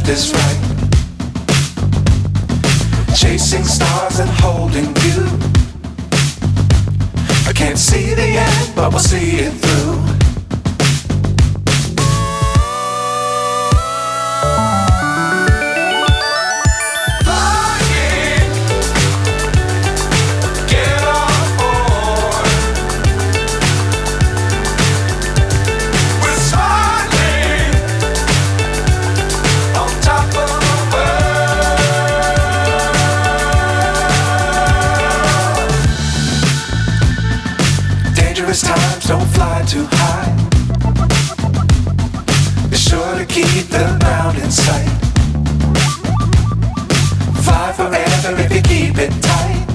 left is right. Chasing stars and holding you. I can't see the end, but we'll see it through. Times don't fly too high. Be sure to keep the ground in sight. Fly forever if you keep it tight.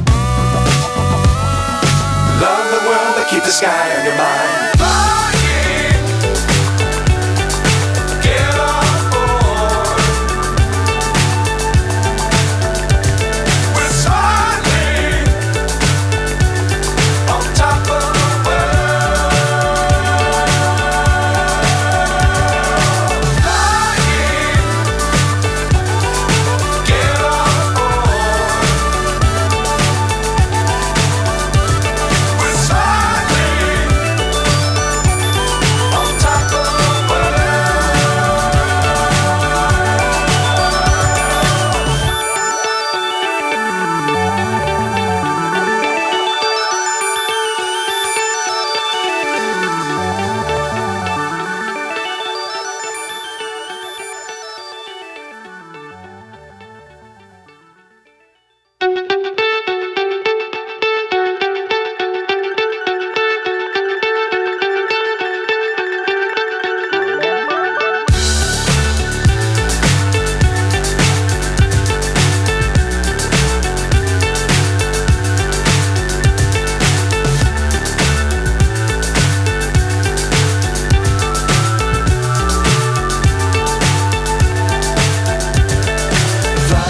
Love the world but keep the sky on your mind.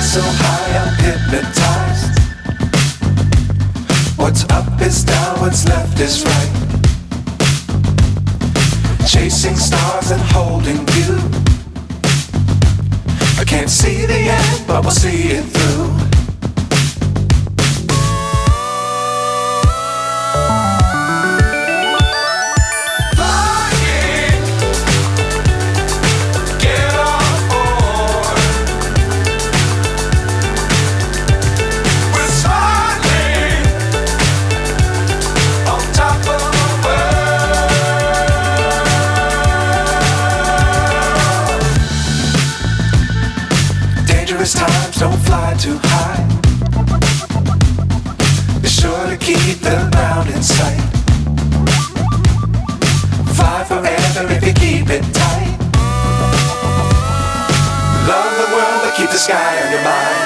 So high I'm hypnotized. What's up is down, what's left is right. Chasing stars and holding you. I can't see the end, but we'll see it through. Times don't fly too high. Be sure to keep the ground in sight. Fly forever if you keep it tight. Love the world but keep the sky on your mind.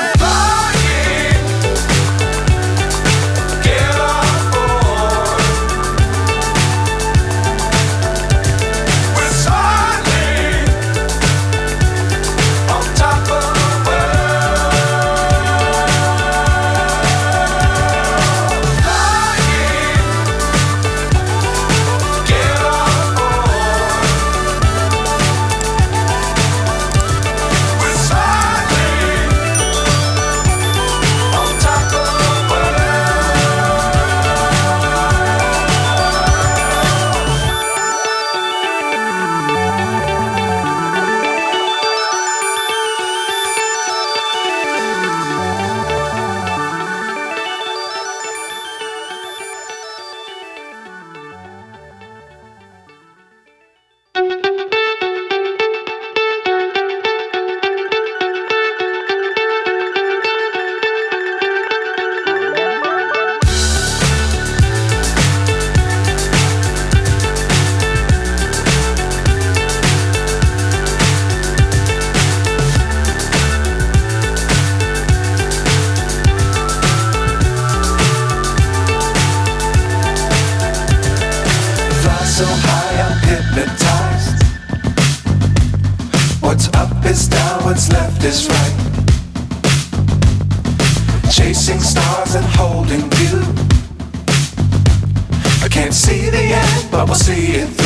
So high I'm hypnotized. What's up is down, what's left is right. Chasing stars and holding you. I can't see the end, but we'll see it through.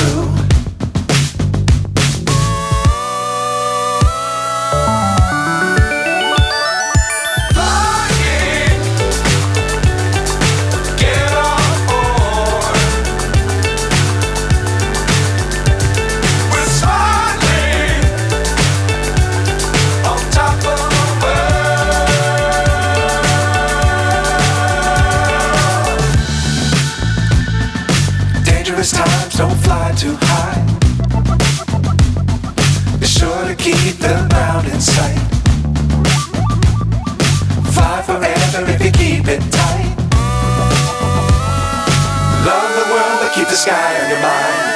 clouds don't fly too high. Be sure to keep the ground in sight. Fly forever if you keep it tight. Love the world but keep the sky on your mind.